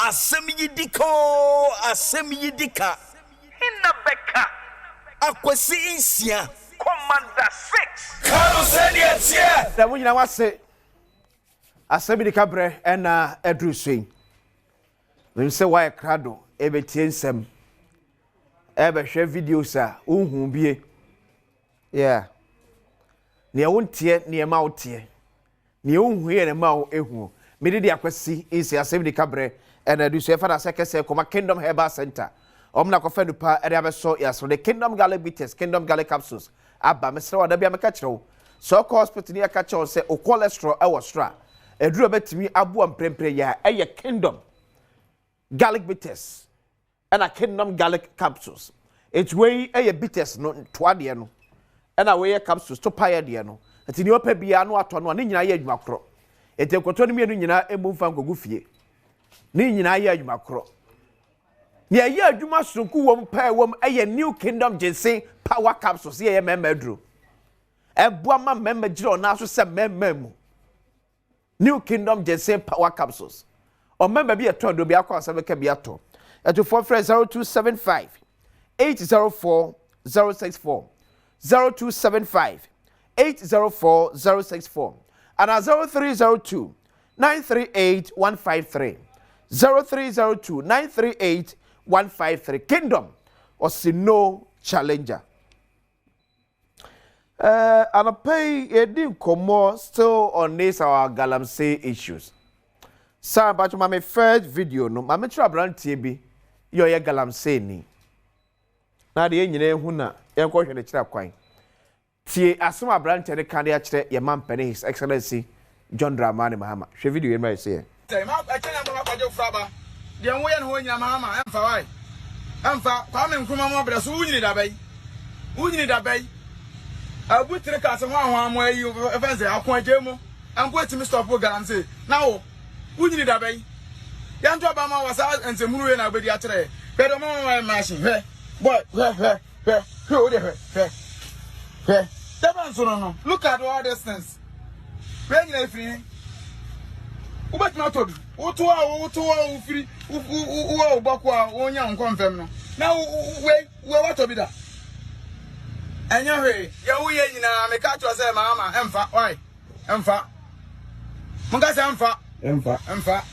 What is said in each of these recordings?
Asem yidiko, asem yidika. Inna beka. Akwesi insia. Commander 6. Kano said yes, yeah. The one you say. Asem yidika bre ena edru swing. We say why krado ebe tiensem. Ebe share videos a unhu bie. Yeah. Ne wontie ne ma wotie. Ne unhu ye ne ma wo ehu. Me de akwasi isi asem yidika bre ena edru so e fa na sekese koma Kingdom Herbal Center. Omna kofa nupa ere abeso yaso the Kingdom Galactic Kingdom Galactic capsules aba mesre wada bia meka kire so ko hospital ni aka kire se o cholesterol e wo stra eduro betimi abo amprempre ya eye Kingdom Galactic bitters and a Kingdom Galactic capsules it way eye bitters no toade no and a way capsules to pie de no ati ni opa bia no ato no ne nyina ye adwuma kro ete koto ne mienu nyina emumfa nkogu fie ne nyina ye adwuma kro Nia ye adwuma sonku wom pa wom eye New Kingdom Ginseng Power Capsules ye memedru. Eboa ma memegire ona so se mememu. New Kingdom Ginseng Power Capsules. O member bi eto do bi akwa asem ka bi ato. Eto for friend 0275 804 064 0275 804 064 and 0302 938 153 0302 938 153 Kingdom or see no challenger. And I pay a deal more still on this our Galamsey issues. Sir, but my first video no, my metro brand TB, you're a Galamsey ni. Now the engineer who na, you're going to the chap quite. Tie Asem brand tele candidature, your man penny His Excellency John Dramani Mahama. She video in my say. I can't go the way and when your mamma, and for why? And for coming from my mother, who need a bay? Who need a bay? I would take us one way you fancy. I'll point Jemo and go to Mr. Pogan and say, now, who need a bay? Young Obama was out and some moon over the other. Better my machine. What? Look at all distance. Bring free. What not to do? What free? Who bakwa onya nkonfem no. Now we what to be that? Anya we ye nyina me ka to say mama emfa why? Emfa. Munga say emfa.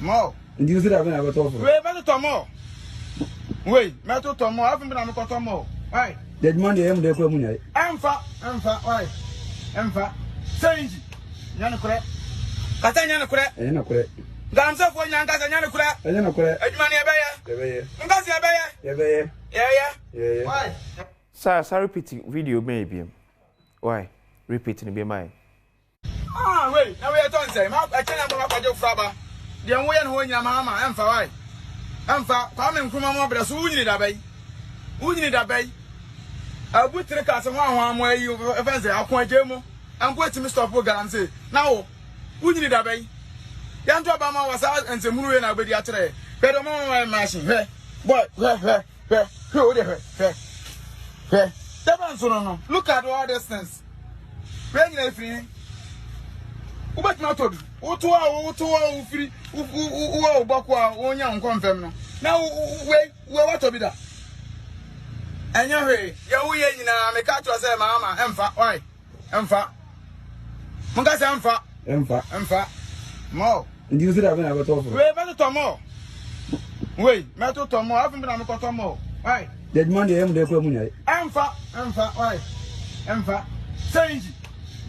Mo. Ndi uzi da bena beto for. We beto to mo. We meto to mo afim na me ko to mo. Why? Dead man dey em dey ko munyai. Emfa why? Emfa. Senji. Nyane kure. Kata nyane kure. Na kure. Galamsey for nyanka nyane kure. Na kure. Adwumani ebeye. Ngasi ebeye. Yeah. Why? Sir, repeating video maybe. Why? Repeating be mine. Wait. Now we are done say. I can't go back to Fraba. The way and when your mama, Emfa why? Emfa, coming from my mother, who need a bay? Who need a bay? I would take us one way you fancy. I'll point Jemo and go to Mr. Pogan and say, now, who need a bay? Young Obama was out and some moon over the other. Better my machine. What? Look at all distance. Bring it free. What not to do? What free? Who bakwa onya nkonfem no. Now we what to be that? Anya we ye nyina me ka to say mama emfa why? Emfa. Munga say emfa. Mo. Ndi uzi da bena beto for. We beto to mo. We meto to mo afim na me ko to mo. Why? Dead man dey em dey ko munyai. Emfa why? Emfa. Senji.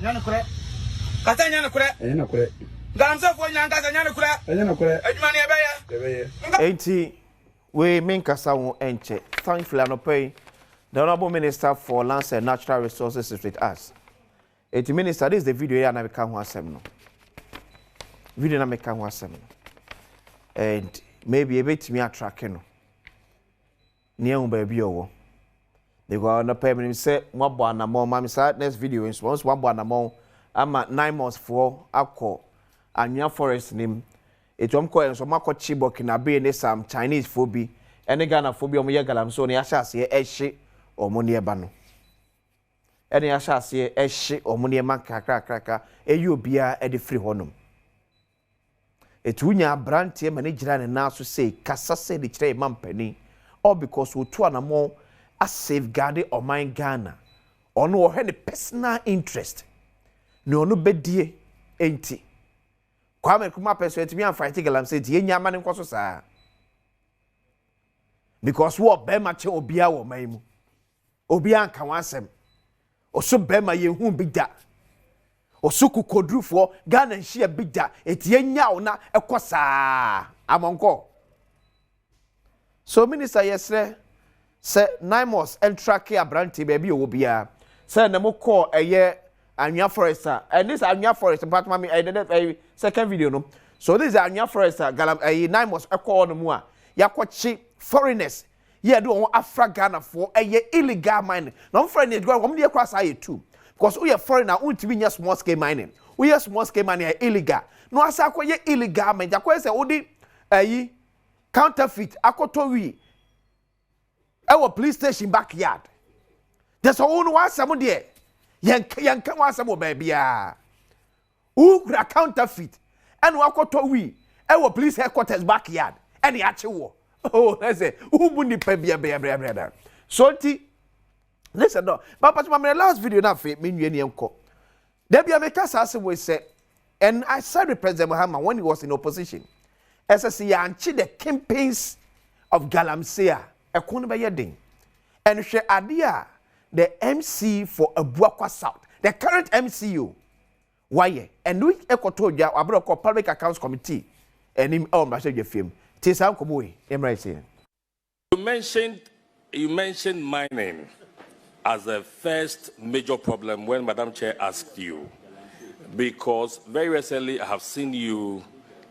Nyane kure. Kata nyane kure. Na kure. Galamsey for nyanka nyane kure. Na kure. Adwumani ebeye. Enti we minkasa won enche. Thankfully anopay the Honorable Minister for Lands and Natural Resources is with us. Enti Minister, this is the video here na me ka ho asem no. Video na me ka ho asem no. And maybe a bit me attract no. Near baby owo. They go on the payment say one bona more mammy side next video in once one bona more. I'm at 9 months for alcohol and your forest name. It won't call and so much chibok in a be in some Chinese phobia and a Ghana phobia on your galam ni asha see a shit or money bano. Any asha see a shit or money man cracker a you be a free honum. etunya brantie ma ne gira ne na so say kasa say de kire mampani all because we to anamo a safeguard o man Ghana ono wo hwe ne personal interest no ono bedie enti Kwame kuma person etimi am fight Galamsey ti enya ma ne nkoso saa because wo be ma che obia wo man mu obia anka wansem oso be ma yehu bida osuku kodrufo Ghana nhia bida eti enya wo na ekosa amonko so minister yesre se Naimos entrake abranti baby obia se na moko eye Anua Forester and this Anua Forester part mami I did second video no so this is Anua Forester Naimos ekọ no mu a yakwachi foreigners ye do on Afra Ghana for illegal mining no friend dey go come dey cross aye too because we are foreigner untimi nya small scale mining we are small scale mining illegal no asa akoye illegal mining akwa say odi counterfeit akoto wi our police station backyard there's a one was some there yanka was some baby who counterfeit and wakoto wi our police headquarters backyard and the oh let's say who bundi pebia so listen no but my last video na fe me nwie ne enko there be make us Asem we say and I said with President Muhammad when he was in opposition SSC anchi the Kingpins of Galamsey ekon be yedin and hwe ade a the MC for Abuakwa South the current MCU why and we ekoto dwa abroko public accounts committee and him on message film tisam komoe emra say you mentioned mining as the first major problem when Madam Chair asked you, because very recently I have seen you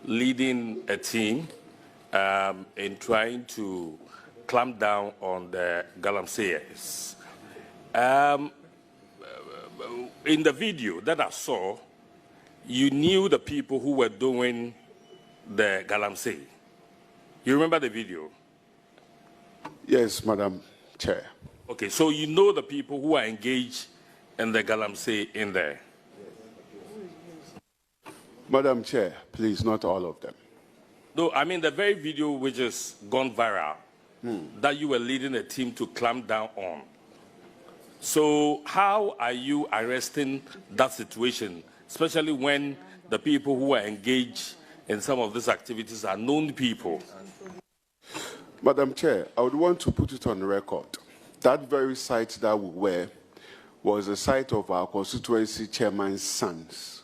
leading a team in trying to clamp down on the Galamseyers. In the video that I saw, you knew the people who were doing the Galamsey. You remember the video? Yes, Madam Chair. Okay, so you know the people who are engaged in the Galamsey in there? Madam Chair, please, not all of them. No, I mean the very video which has gone viral, that you were leading a team to clamp down on. So how are you arresting that situation, especially when the people who are engaged in some of these activities are known people? Madam Chair, I would want to put it on record. That very site that we were was the site of our constituency chairman's son's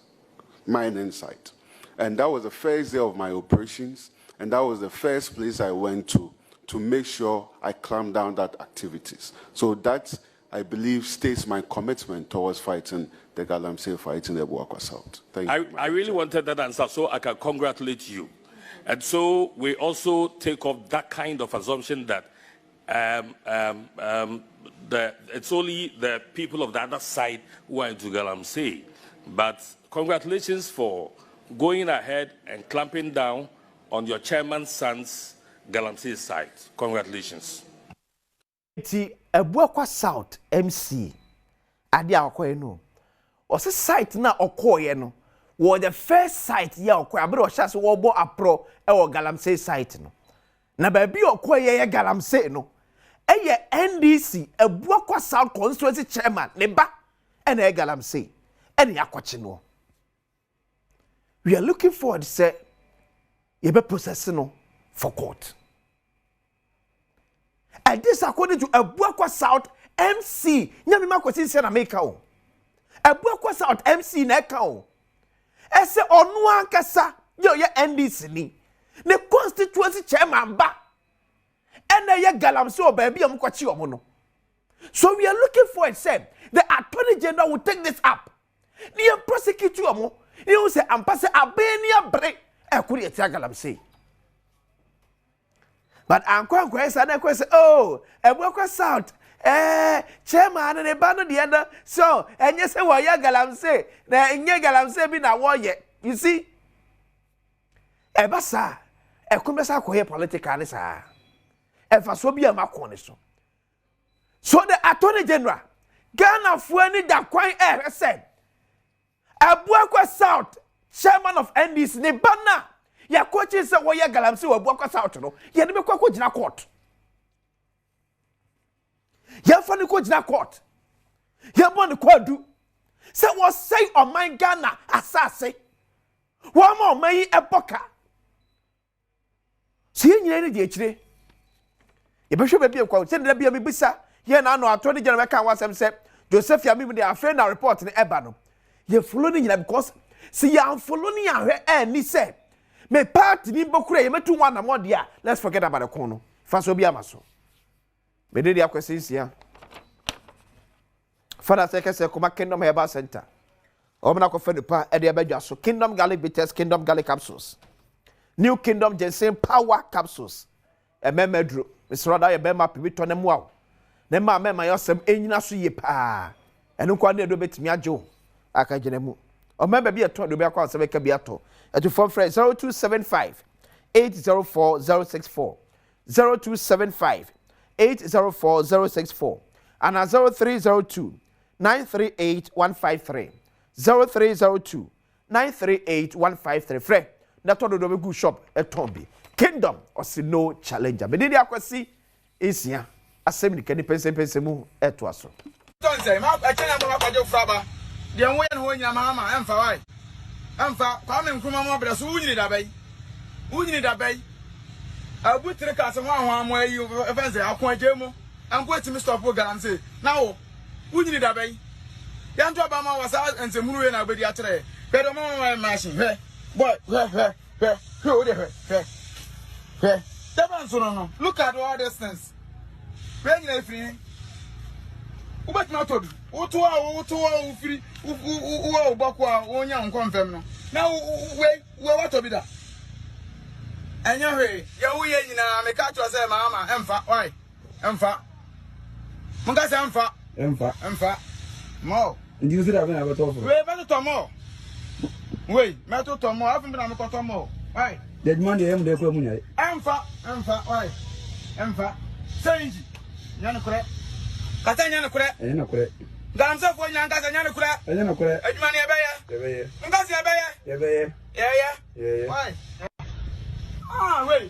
mining site. And that was the first day of my operations, and that was the first place I went to make sure I clamped down that activities. So that, I believe, states my commitment towards fighting the Galamsey, fighting the Abuakwa South. Thank you. I really wanted that answer so I can congratulate you. And so we also take off that kind of assumption that it's only the people of the other side who are into Galamsey. But congratulations for going ahead and clamping down on your chairman's son's Galamsey site. Congratulations. Ti Abuakwa South MC ade akoye no. Ose site na okoye no. Was the first site ya okoye abere o hya se wo bo apro e wo Galamsey site no. Na ba bi okoye ye Galamsey no. Eye NDC Abuakwa South constituency chairman ne ba ena e Galamsey ena yakwachi no. We are looking forward say you be processing no for court. And this according to Abuakwa South MC nyame makwesi se na make o. Abuakwa South MC na ka o. Ese onu ankasa yo ye NDC ni. Ne constituency chairman ba. And ye Galamsey o baby am kwachi omo no. So we are looking for it say the Attorney General will take this up. Ni prosecute omo. You say ampase abenia bre e kuri etia Galamsey. But ankwa esa na kwese oh Abuakwa South chairman ne ba no de na so enye se wo ya Galamsey na enye Galamsey bi na wo ye. You see? Ebasa ekumesa akoye political ne sa. Efaso bi amakon ne so. So the Attorney General Ghana fuani da kwan said Abuakwa South chairman of NDC ne bana ya imagine say wo ye Galamsey wa bu akwasa out no ye de be kwa gina court ye fa ni ko gina court ye bon ko adu say wo say on my Ghana asase wo ma o mai epoka si nyina ni de akire ye be hwe ba bi kwa say na bia me bisa ye na no ato de gina be kan wasem say Joseph ya me de afre na report ni eba no ye follow ni nyina because si ya follow ni ahwe ni say me party ni bokure ye metu one amod dia let's forget about the kono fa so bi amaso me de akwese isia Father say kuma Kingdom Herbal Center omna ko fe pa e de abadwa so Kingdom Garlic Bitters, Kingdom Garlic Capsules, New Kingdom Ginseng Power Capsules e memedro misroda ye be ma pe to ne mo ne ma me yosem enyina so ye pa eno kwa na do betimi agyo aka gene mu o member bi eto do be akwa se be ka bi ato eto phone friend 0275 804 064 0275 804 064 and 0302 938 153 0302 938 153 friend na to do be good shop etombi Kingdom or see no challenger me dey akwasi esia Asem ni kani pense mu eto aso don't say ma akena mo akwaje fraba de enwo ye no nyina mama emfa wai emfa kwa me nkruma mo bra so wunyini da bai abutre ka se ho ahwa ayi efense akwaje mu anko etimi stop Galamsey na wo wunyini da bai ya nto ba ma wasa ensemuru we na agbedi atere pedo mo machine he boy he o de he seven so no look at all these things when you free ubet na todu utu a free u bakwa onya nkonfem no na we what to be that enya hwe ya wo ye nyina me ka cho say mama emfa why emfa munga say emfa mo Ndi you see that when I got offer. We better to more. We meto to more afin na me ko to more. Why? The money em de ko munya. Emfa why? Emfa. Say nyane kure. Kata nyane kure. Nyane kure. Galamsey fo nyanga sa nyane kure. Nyane kure. Adwuma ne ebe ye. Nga si ebe ye. Ebe ye. Yeah. Why? Ah, wait.